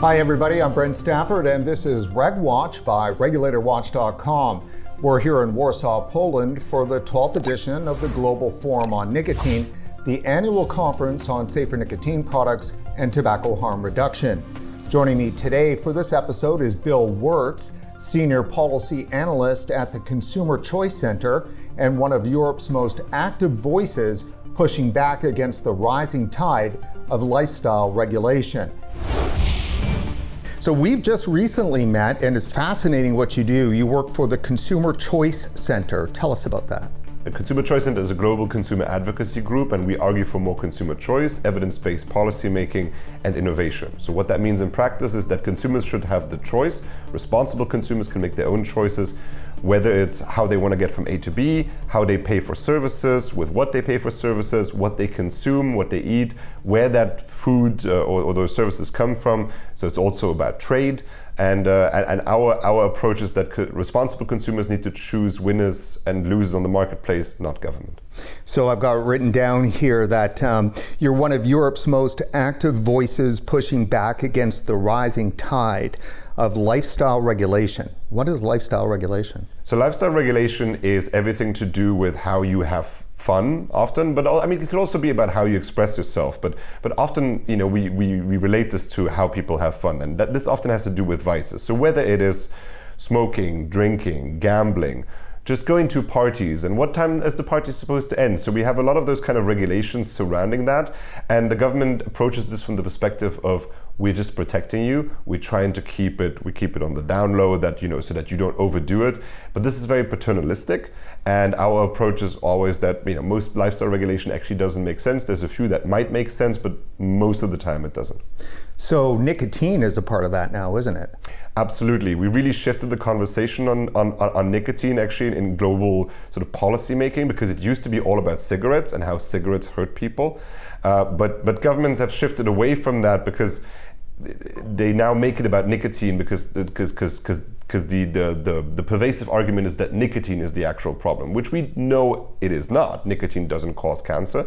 Hi everybody, I'm Brent Stafford and this is RegWatch by RegulatorWatch.com. We're here in Warsaw, Poland for the 12th edition of the Global Forum on Nicotine, the annual conference on safer nicotine products and tobacco harm reduction. Joining me today for this episode is Bill Wirtz, Senior Policy Analyst at the Consumer Choice Center and one of Europe's most active voices pushing back against the rising tide of lifestyle regulation. So we've just recently met, and it's fascinating what you do. You work for the Consumer Choice Center. Tell us about that. The Consumer Choice Center is a global consumer advocacy group, and we argue for more consumer choice, evidence-based policy making, and innovation. So what that means in practice is that consumers should have the choice. Responsible consumers can make their own choices, whether it's how they want to get from A to B, how they pay for services, with what they pay for services, what they consume, what they eat, where that food or those services come from. So it's also about trade. And our approach is that responsible consumers need to choose winners and losers on the marketplace, not government. So I've got written down here that you're one of Europe's most active voices pushing back against the rising tide of lifestyle regulation. What is lifestyle regulation? So lifestyle regulation is everything to do with how you have fun often, but I mean it can also be about how you express yourself. But often, you know, we relate this to how people have fun, and that this often has to do with vices. So whether it is smoking, drinking, gambling, just going to parties, and what time is the party supposed to end? So we have a lot of those kind of regulations surrounding that, and the government approaches this from the perspective of we're just protecting you. We're trying to keep it on the down low, that, you know, so that you don't overdo it. But this is very paternalistic, and our approach is always that, you know, most lifestyle regulation actually doesn't make sense. There's a few that might make sense, but most of the time it doesn't. So nicotine is a part of that now, isn't it? Absolutely. We really shifted the conversation on nicotine actually in global sort of policy making, because it used to be all about cigarettes and how cigarettes hurt people. But governments have shifted away from that because they now make it about nicotine because the pervasive argument is that nicotine is the actual problem, which we know it is not. Nicotine doesn't cause cancer.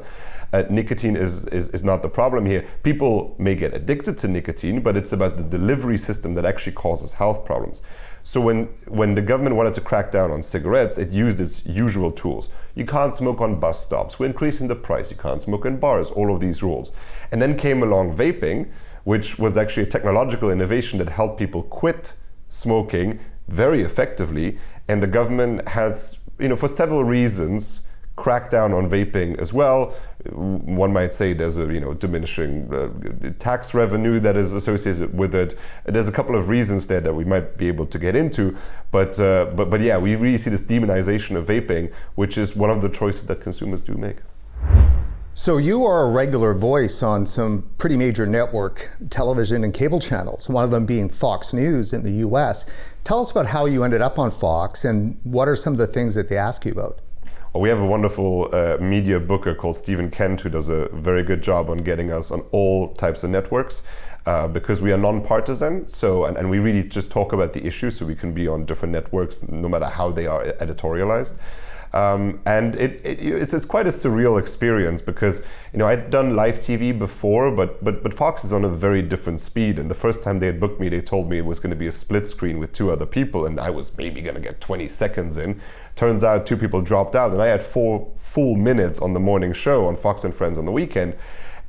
Nicotine is not the problem here. People may get addicted to nicotine, but it's about the delivery system that actually causes health problems. So when the government wanted to crack down on cigarettes, it used its usual tools. You can't smoke on bus stops. We're increasing the price. You can't smoke in bars. All of these rules. And then came along vaping, which was actually a technological innovation that helped people quit smoking very effectively. And the government has, you know, for several reasons, cracked down on vaping as well. One might say there's a, you know, diminishing tax revenue that is associated with it. There's a couple of reasons there that we might be able to get into, but yeah, we really see this demonization of vaping, which is one of the choices that consumers do make. So you are a regular voice on some pretty major network television and cable channels, one of them being Fox News in the US. Tell us about how you ended up on Fox and what are some of the things that they ask you about? Well, we have a wonderful media booker called Stephen Kent who does a very good job on getting us on all types of networks because we are non-partisan. So, and we really just talk about the issues, so we can be on different networks no matter how they are editorialized. And it's quite a surreal experience because, you know, I'd done live TV before, but Fox is on a very different speed. And the first time they had booked me, they told me it was going to be a split screen with two other people, and I was maybe going to get 20 seconds in. Turns out two people dropped out, and I had 4 full minutes on the morning show on Fox and Friends on the weekend.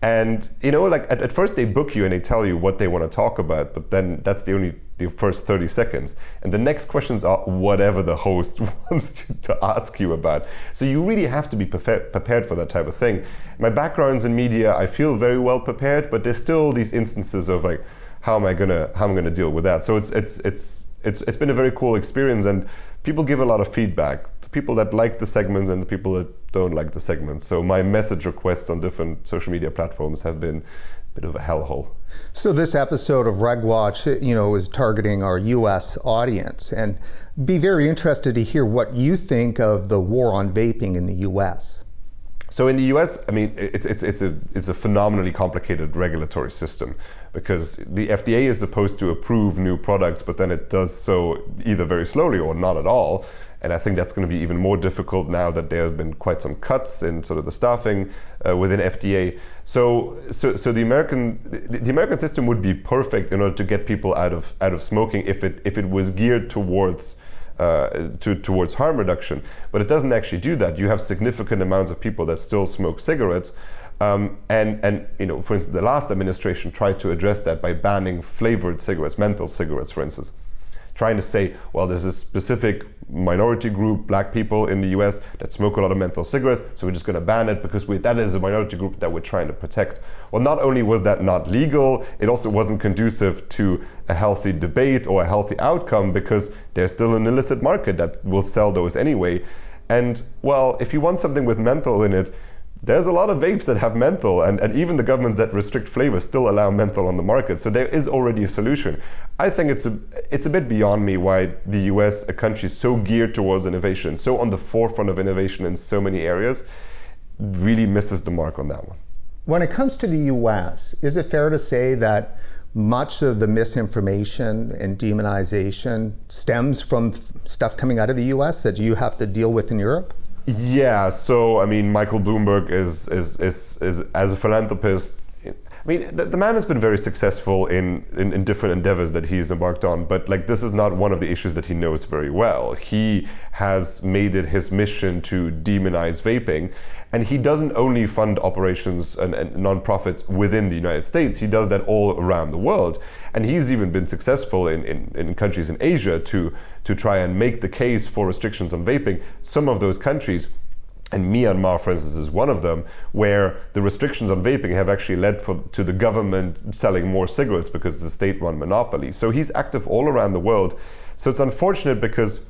And, you know, like at first they book you and they tell you what they want to talk about, but then that's the first 30 seconds. And the next questions are whatever the host wants to ask you about. So you really have to be prepared for that type of thing. My background's in media, I feel very well prepared, but there's still these instances of like, how am I gonna deal with that? So it's been a very cool experience, and people give a lot of feedback. The people that like the segments and the people that don't like the segments. So my message requests on different social media platforms have been a bit of a hellhole. So this episode of RegWatch, you know, is targeting our U.S. audience, and be very interested to hear what you think of the war on vaping in the U.S. So in the US, I mean, it's a phenomenally complicated regulatory system because the FDA is supposed to approve new products, but then it does so either very slowly or not at all. And I think that's going to be even more difficult now that there have been quite some cuts in sort of the staffing within FDA. So the American system would be perfect in order to get people out of smoking if it was geared towards harm reduction. But it doesn't actually do that. You have significant amounts of people that still smoke cigarettes. And for instance, the last administration tried to address that by banning flavored cigarettes, menthol cigarettes, for instance. Trying to say, well, there's a specific minority group, black people in the US, that smoke a lot of menthol cigarettes, so we're just going to ban it because that is a minority group that we're trying to protect. Well, not only was that not legal, it also wasn't conducive to a healthy debate or a healthy outcome, because there's still an illicit market that will sell those anyway. And, well, if you want something with menthol in it, there's a lot of vapes that have menthol, and even the governments that restrict flavor still allow menthol on the market. So there is already a solution. I think it's a bit beyond me why the US, a country so geared towards innovation, so on the forefront of innovation in so many areas, really misses the mark on that one. When it comes to the US, is it fair to say that much of the misinformation and demonization stems from stuff coming out of the US that you have to deal with in Europe? Yeah, so I mean, Michael Bloomberg is as a philanthropist. I mean, the man has been very successful in different endeavors that he's embarked on, but like, this is not one of the issues that he knows very well. He has made it his mission to demonize vaping, and he doesn't only fund operations and nonprofits within the United States, he does that all around the world. And he's even been successful in countries in Asia to try and make the case for restrictions on vaping. Some of those countries, and Myanmar, for instance, is one of them, where the restrictions on vaping have actually led to the government selling more cigarettes because it's a state-run monopoly. So he's active all around the world. So it's unfortunate because,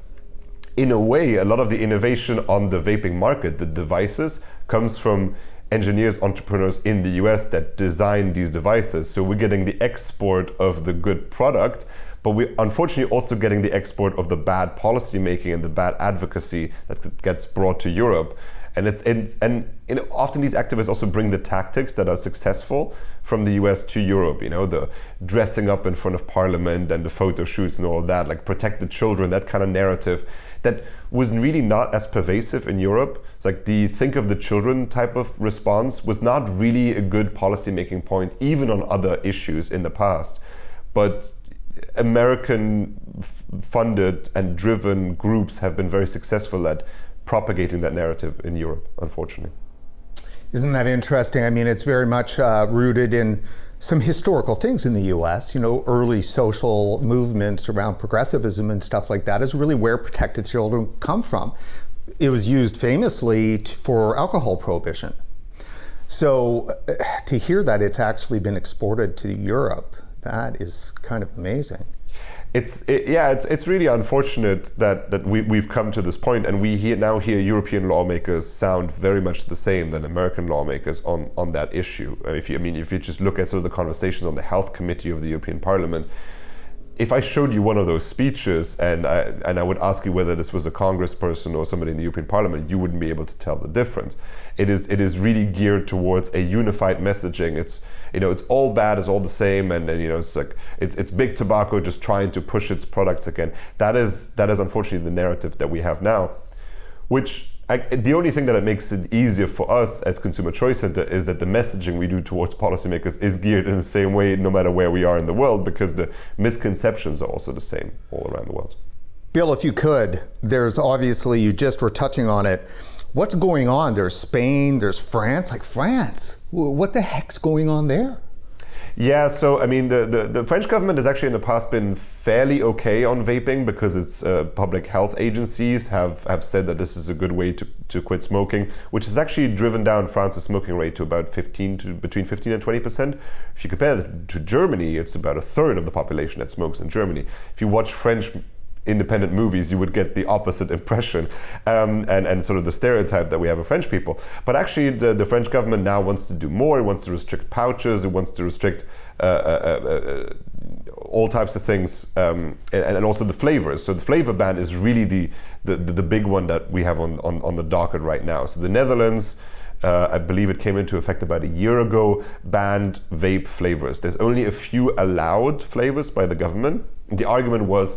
in a way, a lot of the innovation on the vaping market, the devices, comes from engineers, entrepreneurs in the US that design these devices. So we're getting the export of the good product, but we're unfortunately also getting the export of the bad policy making and the bad advocacy that gets brought to Europe. And often these activists also bring the tactics that are successful from the US to Europe, the dressing up in front of parliament and the photo shoots and all of that, like protect the children, that kind of narrative that was really not as pervasive in Europe. It's like the think of the children type of response was not really a good policy making point, even on other issues in the past. But American funded and driven groups have been very successful at propagating that narrative in Europe, unfortunately. Isn't that interesting? I mean, it's very much rooted in some historical things in the US. Early social movements around progressivism and stuff like that is really where protected children come from. It was used famously for alcohol prohibition. So to hear that it's actually been exported to Europe, that is kind of amazing. It's really unfortunate that we've come to this point, and we now hear European lawmakers sound very much the same than American lawmakers on that issue. If you just look at sort of the conversations on the Health Committee of the European Parliament, if I showed you one of those speeches and I would ask you whether this was a congressperson or somebody in the European Parliament, you wouldn't be able to tell the difference. It is really geared towards a unified messaging. It's all bad, it's all the same, and it's like it's big tobacco just trying to push its products again. That is unfortunately the narrative that we have now, which the only thing that makes it easier for us as Consumer Choice Center is that the messaging we do towards policymakers is geared in the same way no matter where we are in the world, because the misconceptions are also the same all around the world. Bill, if you could, there's obviously, you just were touching on it, what's going on? There's Spain, there's France. Like France, what the heck's going on there? Yeah, so I mean, the French government has actually in the past been fairly okay on vaping because its public health agencies have said that this is a good way to quit smoking, which has actually driven down France's smoking rate to about between 15 and 20%. If you compare that to Germany, it's about a third of the population that smokes in Germany. If you watch French independent movies, you would get the opposite impression and sort of the stereotype that we have of French people. But actually the French government now wants to do more. It wants to restrict pouches, it wants to restrict all types of things, and also the flavors. So the flavor ban is really the big one that we have on the docket right now. So the Netherlands, I believe it came into effect about a year ago, banned vape flavors. There's only a few allowed flavors by the government. The argument was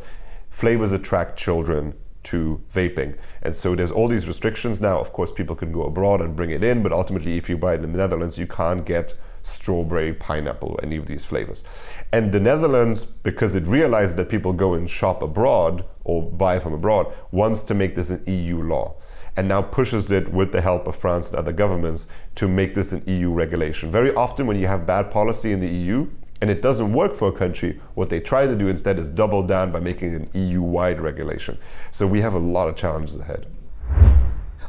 flavors attract children to vaping. And so there's all these restrictions now. Of course, people can go abroad and bring it in, but ultimately if you buy it in the Netherlands, you can't get strawberry, pineapple, any of these flavors. And the Netherlands, because it realized that people go and shop abroad or buy from abroad, wants to make this an EU law, and now pushes it with the help of France and other governments to make this an EU regulation. Very often when you have bad policy in the EU and it doesn't work for a country, what they try to do instead is double down by making it an EU-wide regulation. So we have a lot of challenges ahead.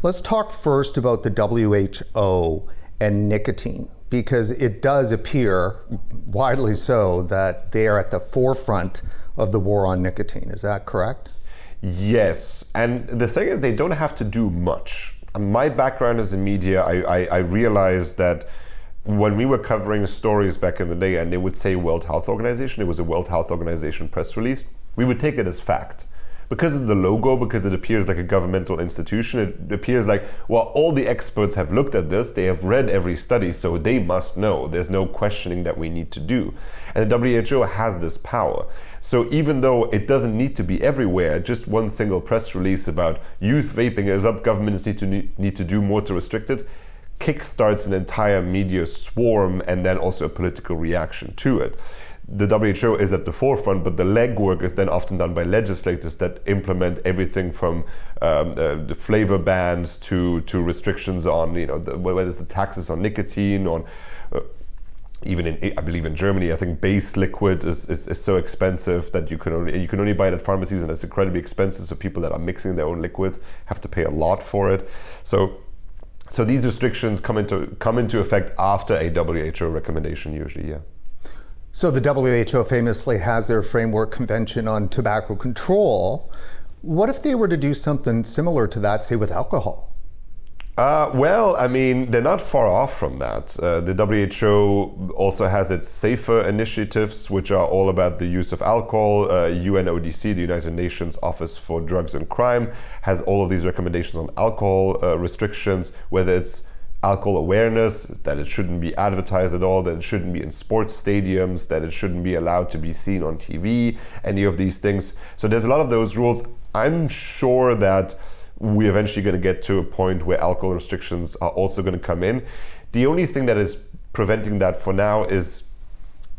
Let's talk first about the WHO and nicotine, because it does appear, widely so, that they are at the forefront of the war on nicotine. Is that correct? Yes, and the thing is, they don't have to do much. My background is in media. I realized that when we were covering stories back in the day and they would say World Health Organization, it was a World Health Organization press release, we would take it as fact. Because of the logo, because it appears like a governmental institution, it appears like, well, all the experts have looked at this, they have read every study, so they must know. There's no questioning that we need to do. And the WHO has this power. So even though it doesn't need to be everywhere, just one single press release about youth vaping is up, governments need to do more to restrict it, kickstarts an entire media swarm and then also a political reaction to it. The WHO is at the forefront, but the legwork is then often done by legislators that implement everything from the flavor bans to restrictions on, whether it's the taxes on nicotine, on even I believe in Germany, I think base liquid is so expensive that you can only buy it at pharmacies, and it's incredibly expensive. So people that are mixing their own liquids have to pay a lot for it. So these restrictions come into effect after a WHO recommendation usually, yeah. So the WHO famously has their framework convention on tobacco control. What if they were to do something similar to that, say with alcohol? Well, I mean, they're not far off from that. The WHO also has its safer initiatives, which are all about the use of alcohol. UNODC, the United Nations Office for Drugs and Crime, has all of these recommendations on alcohol restrictions, whether it's alcohol awareness, that it shouldn't be advertised at all, that it shouldn't be in sports stadiums, that it shouldn't be allowed to be seen on TV, any of these things. So there's a lot of those rules. I'm sure that we're eventually going to get to a point where alcohol restrictions are also going to come in. The only thing that is preventing that for now is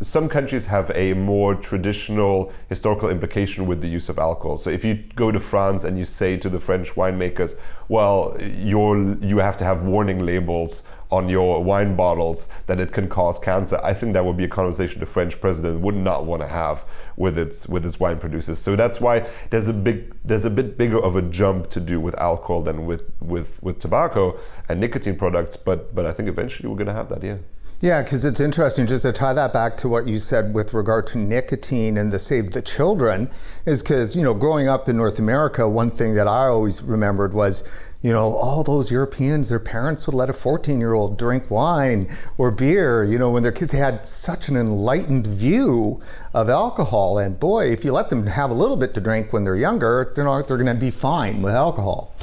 some countries have a more traditional historical implication with the use of alcohol. So if you go to France and you say to the French winemakers, well, you have to have warning labels on your wine bottles that it can cause cancer, I think that would be a conversation the French president would not want to have with its wine producers. So that's why there's a bit bigger of a jump to do with alcohol than with tobacco and nicotine products, but I think eventually we're going to have that, yeah. Yeah, because it's interesting, just to tie that back to what you said with regard to nicotine and the Save the Children, is because, growing up in North America, one thing that I always remembered was, all those Europeans, their parents would let a 14-year-old drink wine or beer, when their kids had such an enlightened view of alcohol. And boy, if you let them have a little bit to drink when they're younger, they're going to be fine with alcohol.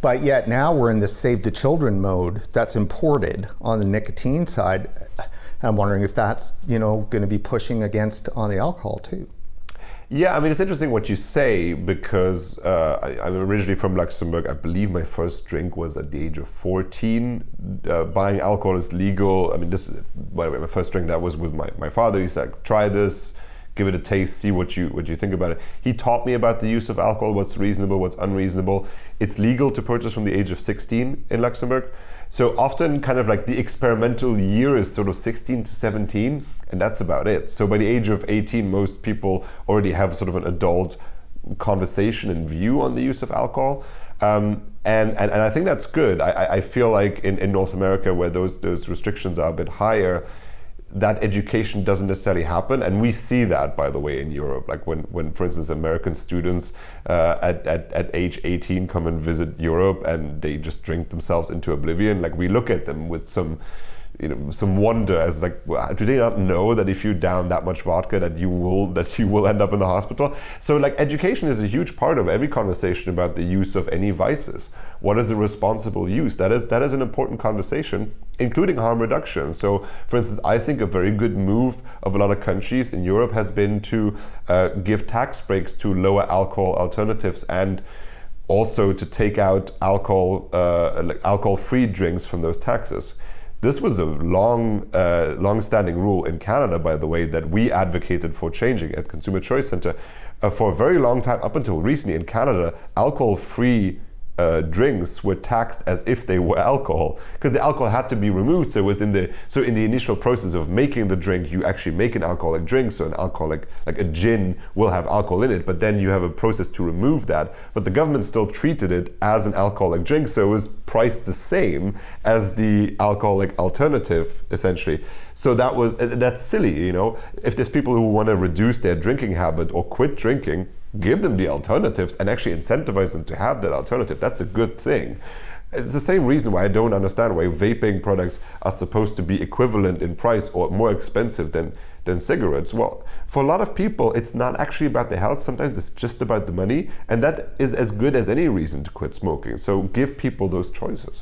But yet now we're in the Save the Children mode that's imported on the nicotine side. I'm wondering if that's, going to be pushing against on the alcohol too. Yeah, I mean, it's interesting what you say, because I'm originally from Luxembourg. I believe my first drink was at the age of 14. Buying alcohol is legal. I mean, my first drink, that was with my father. He said, try this, give it a taste, see what you think about it. He taught me about the use of alcohol, what's reasonable, what's unreasonable. It's legal to purchase from the age of 16 in Luxembourg. So often kind of like the experimental year is sort of 16 to 17, and that's about it. So by the age of 18, most people already have sort of an adult conversation and view on the use of alcohol. And I think that's good. I feel like in North America, where those restrictions are a bit higher, that education doesn't necessarily happen, and we see that, by the way, in Europe. Like when for instance, American students at age 18 come and visit Europe and they just drink themselves into oblivion, like we look at them with some wonder, as like, well, do they not know that if you down that much vodka that you will end up in the hospital? So like education is a huge part of every conversation about the use of any vices. What is a responsible use? That is an important conversation, including harm reduction. So for instance, I think a very good move of a lot of countries in Europe has been to give tax breaks to lower alcohol alternatives, and also to take out alcohol-free drinks from those taxes. This was a long-standing rule in Canada, by the way, that we advocated for changing at Consumer Choice Centre. For a very long time, up until recently in Canada, alcohol-free drinks were taxed as if they were alcohol, because the alcohol had to be removed. So it was in the initial process of making the drink, you actually make an alcoholic drink. So an alcoholic, like a gin, will have alcohol in it, but then you have a process to remove that. But the government still treated it as an alcoholic drink, so it was priced the same as the alcoholic alternative, essentially. So that's silly, you know. If there's people who want to reduce their drinking habit or quit drinking, give them the alternatives and actually incentivize them to have that alternative. That's a good thing. It's the same reason why I don't understand why vaping products are supposed to be equivalent in price or more expensive than cigarettes. Well, for a lot of people, it's not actually about the health. Sometimes it's just about the money, and that is as good as any reason to quit smoking. So give people those choices.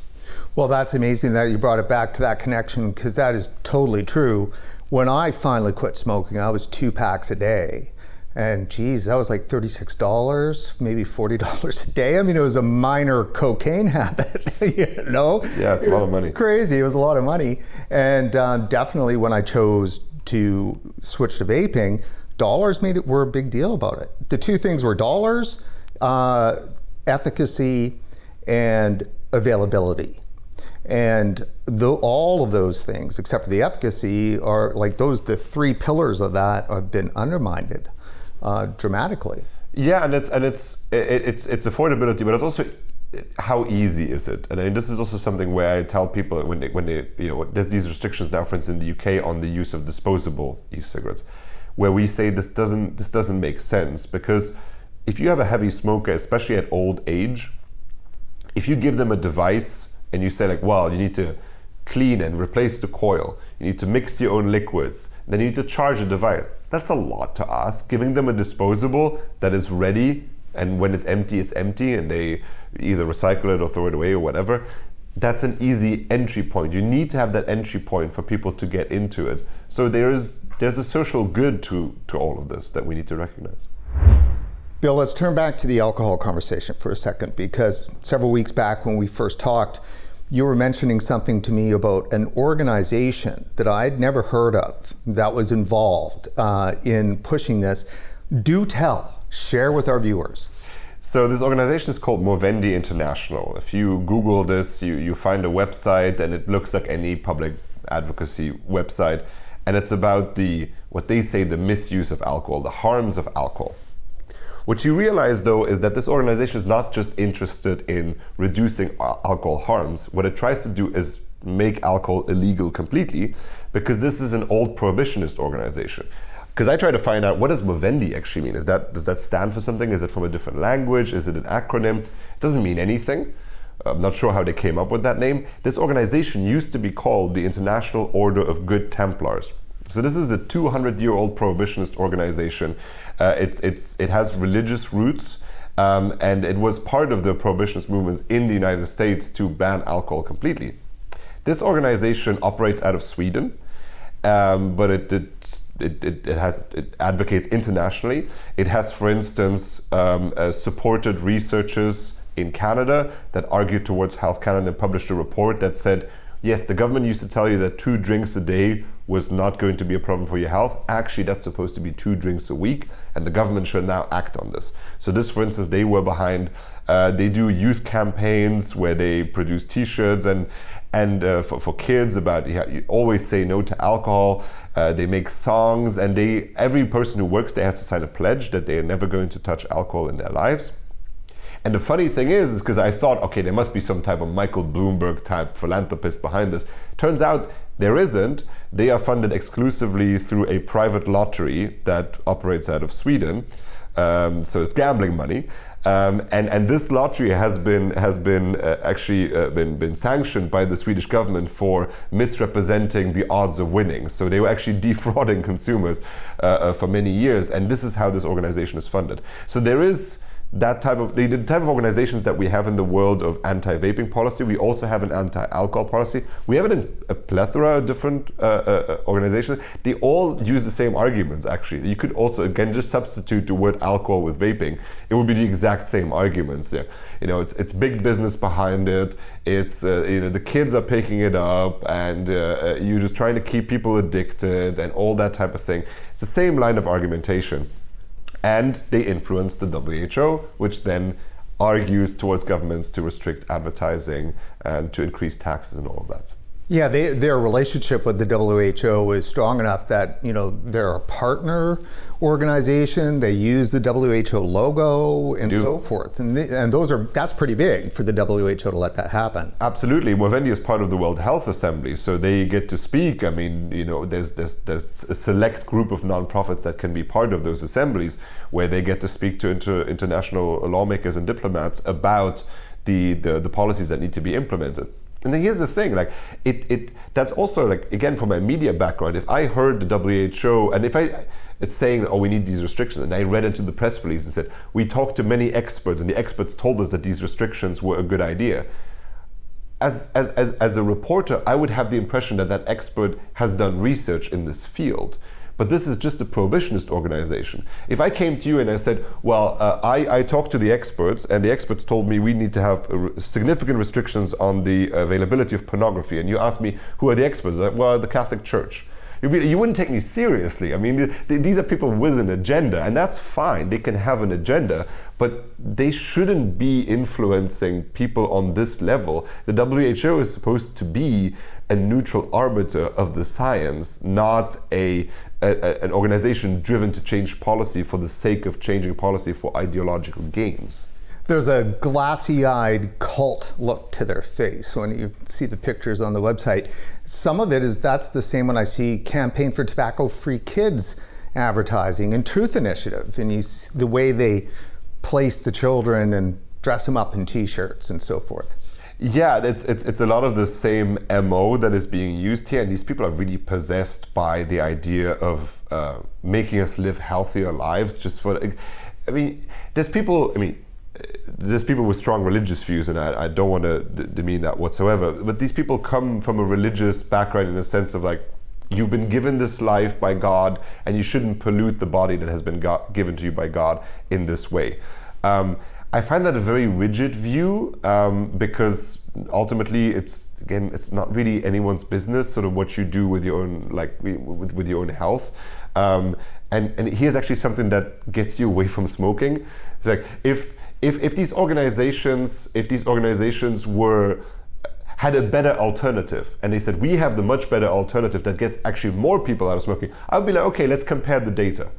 Well, that's amazing that you brought it back to that connection, because that is totally true. When I finally quit smoking, I was 2 packs a day. And geez, that was like $36, maybe $40 a day. I mean, it was a minor cocaine habit, you know? Yeah, it's a lot of money. Crazy, it was a lot of money. And definitely when I chose to switch to vaping, dollars were a big deal about it. The two things were dollars, efficacy, and availability. And all of those things, except for the efficacy, are like the 3 pillars of that have been undermined dramatically. Yeah, and it's affordability, but it's also how easy is it? And I mean, this is also something where I tell people when they you know, there's these restrictions now, for instance, in the UK on the use of disposable e-cigarettes, where we say this doesn't make sense, because if you have a heavy smoker, especially at old age, if you give them a device and you say like, well, you need to clean and replace the coil, you need to mix your own liquids, then you need to charge a device. That's a lot to ask. Giving them a disposable that is ready, and when it's empty, and they either recycle it or throw it away or whatever, that's an easy entry point. You need to have that entry point for people to get into it. So there's a social good to all of this that we need to recognize. Bill, let's turn back to the alcohol conversation for a second, because several weeks back when we first talked, you were mentioning something to me about an organization that I'd never heard of that was involved in pushing this. Do tell, share with our viewers. So this organization is called Movendi International. If you Google this, you find a website, and it looks like any public advocacy website, and it's about what they say the misuse of alcohol, the harms of alcohol. What you realize, though, is that this organization is not just interested in reducing alcohol harms. What it tries to do is make alcohol illegal completely, because this is an old prohibitionist organization. Because I try to find out, what does Movendi actually mean? Does that stand for something? Is it from a different language? Is it an acronym? It doesn't mean anything. I'm not sure how they came up with that name. This organization used to be called the International Order of Good Templars. So this is a 200-year-old prohibitionist organization. It has religious roots, and it was part of the prohibitionist movements in the United States to ban alcohol completely. This organization operates out of Sweden, but it advocates internationally. It has, for instance, supported researchers in Canada that argued towards Health Canada and published a report that said, yes, the government used to tell you that 2 drinks a day was not going to be a problem for your health. Actually, that's supposed to be 2 drinks a week, and the government should now act on this. So this, for instance, they were behind. They do youth campaigns where they produce T-shirts and for kids about you always say no to alcohol. They make songs, and every person who works there has to sign a pledge that they are never going to touch alcohol in their lives. And the funny thing is because I thought, okay, there must be some type of Michael Bloomberg type philanthropist behind this. Turns out there isn't. They are funded exclusively through a private lottery that operates out of Sweden. So it's gambling money. And this lottery has been sanctioned by the Swedish government for misrepresenting the odds of winning. So they were actually defrauding consumers for many years, and this is how this organization is funded. So there is the type of organizations that we have in the world of anti-vaping policy, we also have an anti-alcohol policy. We have it in a plethora of different organizations. They all use the same arguments, actually. You could also, again, just substitute the word alcohol with vaping. It would be the exact same arguments there. It's big business behind it. It's, the kids are picking it up, and you're just trying to keep people addicted and all that type of thing. It's the same line of argumentation. And they influence the WHO, which then argues towards governments to restrict advertising and to increase taxes and all of that. Yeah, their relationship with the WHO is strong enough that, they're a partner organization. They use the WHO logo and so forth. And that's pretty big for the WHO to let that happen. Absolutely. Movendi is part of the World Health Assembly, so they get to speak. I mean, there's a select group of nonprofits that can be part of those assemblies where they get to speak to international lawmakers and diplomats about the policies that need to be implemented. And then here's the thing, that's also, again, from my media background, if I heard the WHO, and if it's saying, we need these restrictions, and I read into the press release and said, we talked to many experts, and the experts told us that these restrictions were a good idea. As a reporter, I would have the impression that expert has done research in this field. But this is just a prohibitionist organization. If I came to you and I said, I talked to the experts, and the experts told me we need to have significant restrictions on the availability of pornography, and you asked me, who are the experts? The Catholic Church. You wouldn't take me seriously. I mean, these are people with an agenda, and that's fine. They can have an agenda, but they shouldn't be influencing people on this level. The WHO is supposed to be a neutral arbiter of the science, not an organization driven to change policy for the sake of changing policy for ideological gains. There's a glassy-eyed cult look to their face when you see the pictures on the website. Some of it that's the same when I see Campaign for Tobacco-Free Kids advertising and Truth Initiative, and you see the way they place the children and dress them up in t-shirts and so forth. Yeah, it's a lot of the same MO that is being used here, and these people are really possessed by the idea of making us live healthier lives. There's people with strong religious views, and I don't want to demean that whatsoever, but these people come from a religious background in the sense of you've been given this life by God, and you shouldn't pollute the body that has been given to you by God in this way. I find that a very rigid view because ultimately it's not really anyone's business sort of what you do with your own with your own health. And here's actually something that gets you away from smoking. It's if these organizations had a better alternative, and they said we have the much better alternative that gets actually more people out of smoking, I would be like, okay, let's compare the data.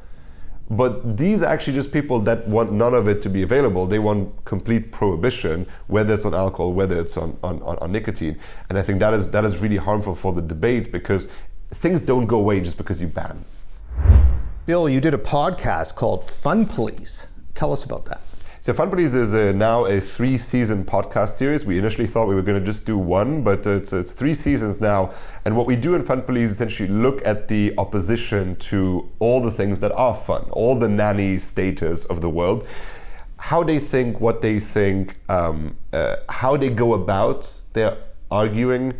But these are actually just people that want none of it to be available. They want complete prohibition, whether it's on alcohol, whether it's on nicotine. And I think that is really harmful for the debate, because things don't go away just because you ban. Bill, you did a podcast called Fun Police. Tell us about that. So Fun Police is now a 3-season podcast series. We initially thought we were going to just do one, but it's 3 seasons now. And what we do in Fun Police is essentially look at the opposition to all the things that are fun, all the nanny status of the world, how they think, what they think, how they go about their arguing,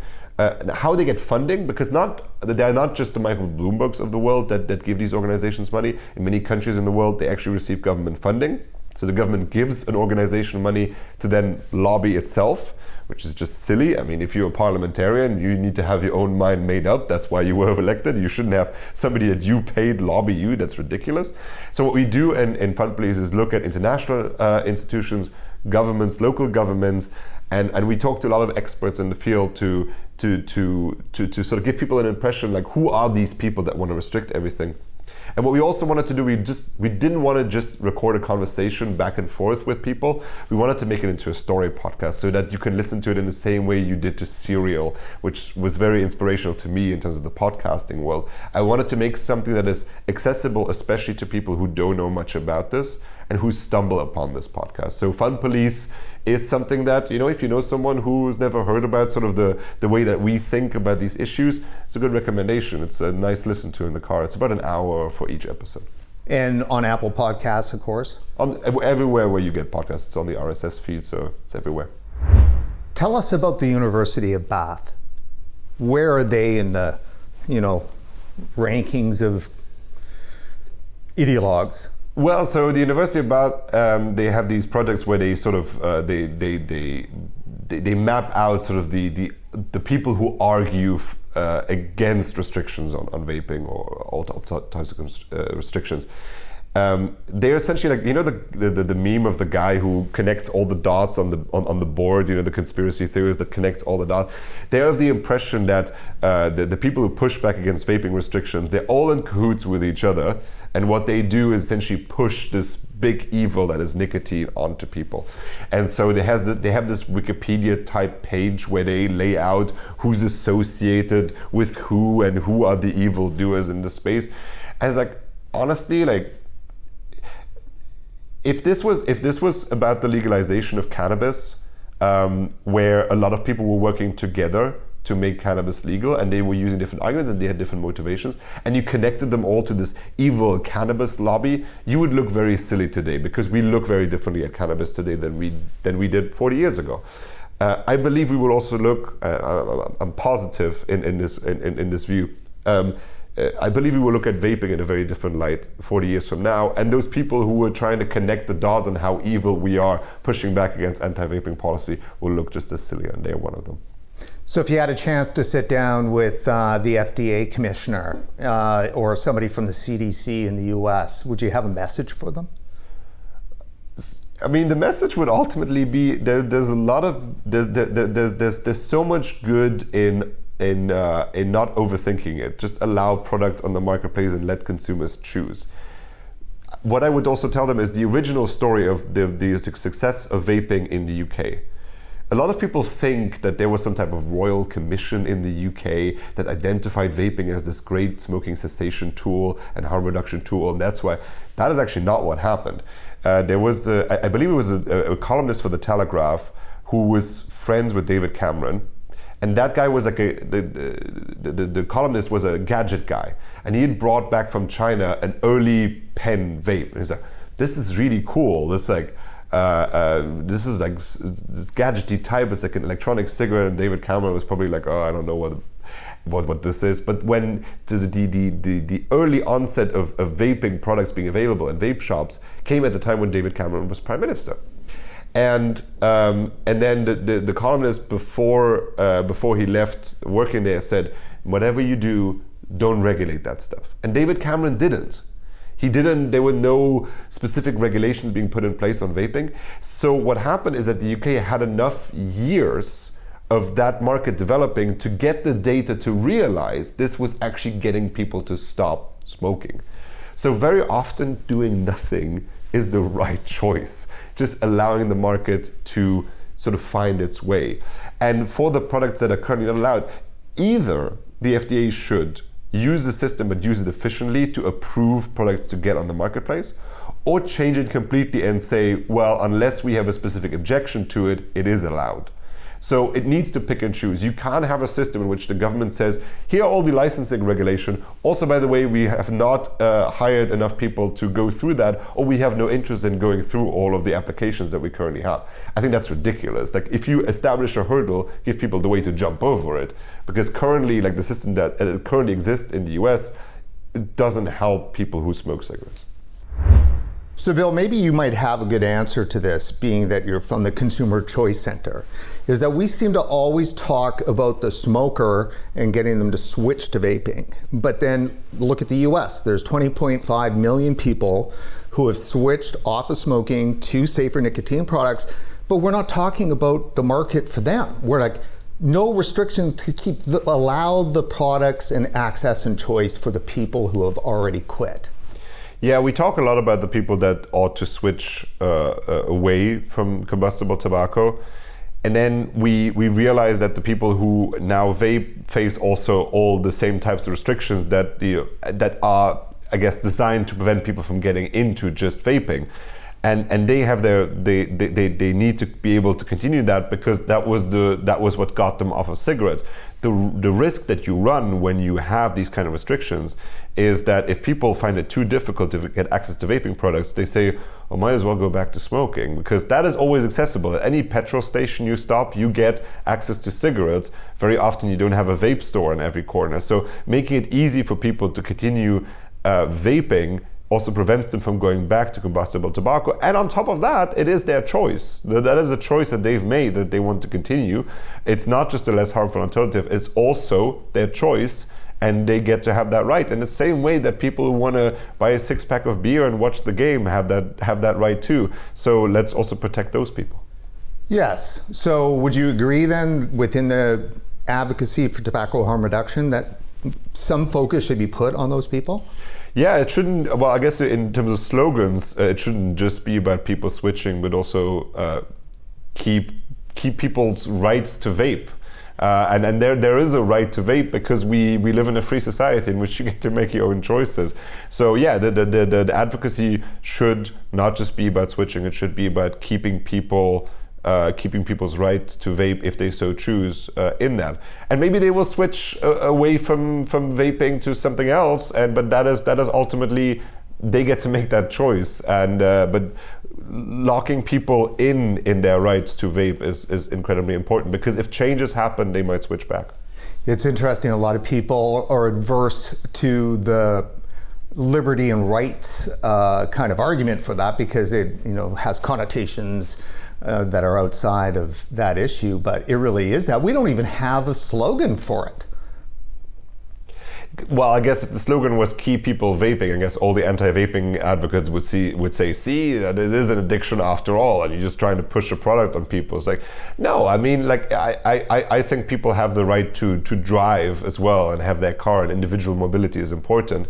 how they get funding, because they're not just the Michael Bloombergs of the world that give these organizations money. In many countries in the world, they actually receive government funding. So the government gives an organization money to then lobby itself, which is just silly. I mean, if you're a parliamentarian, you need to have your own mind made up. That's why you were elected. You shouldn't have somebody that you paid lobby you. That's ridiculous. So what we do in Fun Police is look at international institutions, governments, local governments, and we talk to a lot of experts in the field to sort of give people an impression, who are these people that want to restrict everything. And what we also wanted to do, we didn't want to just record a conversation back and forth with people. We wanted to make it into a story podcast so that you can listen to it in the same way you did to Serial, which was very inspirational to me in terms of the podcasting world. I wanted to make something that is accessible, especially to people who don't know much about this and who stumble upon this podcast. So Fun Police is something that, if you know someone who's never heard about sort of the way that we think about these issues, it's a good recommendation. It's a nice listen to in the car. It's about an hour for each episode. And on Apple Podcasts, of course. Everywhere where you get podcasts, it's on the RSS feed, so it's everywhere. Tell us about the University of Bath. Where are they in the, rankings of ideologues? Well, so the University of Bath, they have these projects where they sort of they map out sort of the people who argue against restrictions on vaping or all types of restrictions. They're essentially like, the meme of the guy who connects all the dots on the board, the conspiracy theories that connects all the dots. They're of the impression that the people who push back against vaping restrictions, they're all in cahoots with each other, and what they do is essentially push this big evil that is nicotine onto people. And so they have this Wikipedia type page where they lay out who's associated with who and who are the evil doers in the space. And it's like, honestly, like, if this was about the legalization of cannabis, where a lot of people were working together to make cannabis legal, and they were using different arguments and they had different motivations, and you connected them all to this evil cannabis lobby, you would look very silly today, because we look very differently at cannabis today than we did 40 years ago. I believe we will also look. I'm positive in this view. I believe we will look at vaping in a very different light 40 years from now, and those people who were trying to connect the dots on how evil we are pushing back against anti-vaping policy will look just as silly, and they're one of them. So if you had a chance to sit down with the FDA commissioner or somebody from the CDC in the US, would you have a message for them? I mean, the message would ultimately be there's a lot of there's so much good in not overthinking it. Just allow products on the marketplace and let consumers choose. What I would also tell them is the original story of the success of vaping in the UK. A lot of people think that there was some type of royal commission in the UK that identified vaping as this great smoking cessation tool and harm reduction tool, and that's why. That is actually not what happened. There was, I believe it was a columnist for The Telegraph who was friends with David Cameron. And that guy was like the columnist was a gadget guy, and he had brought back from China an early pen vape. And he's like, "This is really cool. This this is like this gadgety type. It's like an electronic cigarette." And David Cameron was probably like, "Oh, I don't know what this is." But when the early onset of vaping products being available in vape shops came at the time when David Cameron was Prime Minister. And then the columnist before he left working there said, "Whatever you do, don't regulate that stuff." And David Cameron didn't. He didn't. There were no specific regulations being put in place on vaping. So what happened is that the UK had enough years of that market developing to get the data to realize this was actually getting people to stop smoking. So very often doing nothing is the right choice, just allowing the market to sort of find its way. And for the products that are currently not allowed, either the FDA should use the system but use it efficiently to approve products to get on the marketplace, or change it completely and say, well, unless we have a specific objection to it, it is allowed. So it needs to pick and choose. You can't have a system in which the government says, here are all the licensing regulation. Also, by the way, we have not hired enough people to go through that, or we have no interest in going through all of the applications that we currently have. I think that's ridiculous. Like, if you establish a hurdle, give people the way to jump over it. Because currently, like the system that currently exists in the US, it doesn't help people who smoke cigarettes. So Bill, maybe you might have a good answer to this, being that you're from the Consumer Choice Center, is that we seem to always talk about the smoker and getting them to switch to vaping. But then look at the US. There's 20.5 million people who have switched off of smoking to safer nicotine products, but we're not talking about the market for them. We're like, no restrictions to allow the products and access and choice for the people who have already quit. Yeah, we talk a lot about the people that ought to switch away from combustible tobacco. And then we realize that the people who now vape face also all the same types of restrictions that that are, I guess, designed to prevent people from getting into just vaping. And they have they need to be able to continue that, because that was what got them off of cigarettes. the risk that you run when you have these kind of restrictions is that if people find it too difficult to get access to vaping products, they say, oh, might as well go back to smoking, because that is always accessible. At any petrol station you stop, you get access to cigarettes. Very often you don't have a vape store in every corner. So making it easy for people to continue vaping also prevents them from going back to combustible tobacco. And on top of that, it is their choice. That is a choice that they've made, that they want to continue. It's not just a less harmful alternative, it's also their choice, and they get to have that right. In the same way that people who want to buy a six-pack of beer and watch the game have that right too. So let's also protect those people. Yes. So would you agree then, within the advocacy for tobacco harm reduction, that some focus should be put on those people? Yeah, it shouldn't, well, I guess in terms of slogans, it shouldn't just be about people switching, but also keep people's rights to vape. And there is a right to vape, because we live in a free society in which you get to make your own choices. So yeah, the advocacy should not just be about switching, it should be about keeping people's right to vape if they so choose in that. And maybe they will switch away from vaping to something else, but that is ultimately, they get to make that choice. And but locking people in their rights to vape is incredibly important, because if changes happen, they might switch back. It's interesting, a lot of people are adverse to the liberty and rights kind of argument for that, because it has connotations that are outside of that issue, but it really is that. We don't even have a slogan for it. Well, I guess if the slogan was keep people vaping, I guess all the anti-vaping advocates would say, see, that it is an addiction after all, and you're just trying to push a product on people. It's like, no, I mean, like, I think people have the right to drive as well and have their car, and individual mobility is important.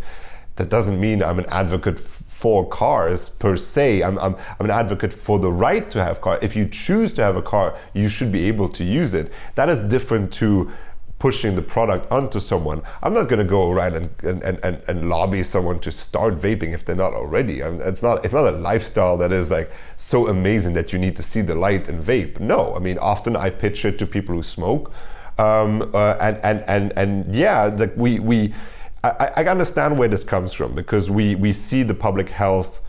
That doesn't mean I'm an advocate for cars per se. I'm an advocate for the right to have car. If you choose to have a car, you should be able to use it. That is different to pushing the product onto someone. I'm not going to go around and lobby someone to start vaping if they're not already. It's not a lifestyle that is like so amazing that you need to see the light and vape. No, I mean, often I pitch it to people who smoke, and yeah, like I understand where this comes from, because we see the public health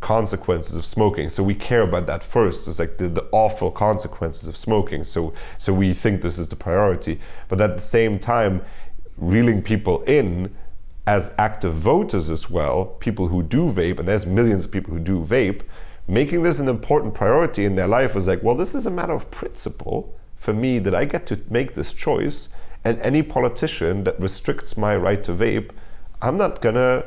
consequences of smoking, so we care about that first. It's like the awful consequences of smoking, so we think this is the priority. But at the same time, reeling people in as active voters as well, people who do vape, and there's millions of people who do vape, making this an important priority in their life is like, well, this is a matter of principle for me, that I get to make this choice. And any politician that restricts my right to vape, I'm not gonna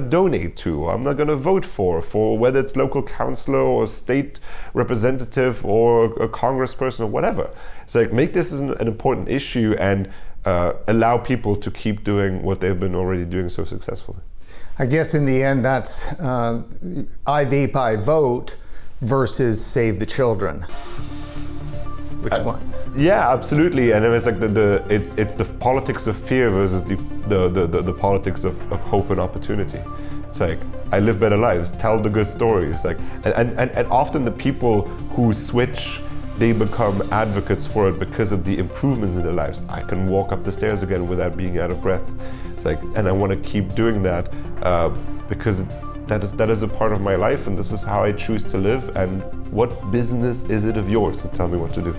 donate to. I'm not gonna vote for whether it's local councillor or state representative or a congressperson or whatever. It's like, make this an important issue, and allow people to keep doing what they've been already doing so successfully. I guess in the end, that's I vape, I vote versus save the children. Which one? Yeah, absolutely. And it's like it's the politics of fear versus the politics of hope and opportunity. It's like, I live better lives, tell the good stories. Like, and often the people who switch, they become advocates for it because of the improvements in their lives. I can walk up the stairs again without being out of breath. It's like, and I want to keep doing that because that is a part of my life, and this is how I choose to live. And what business is it of yours to tell me what to do?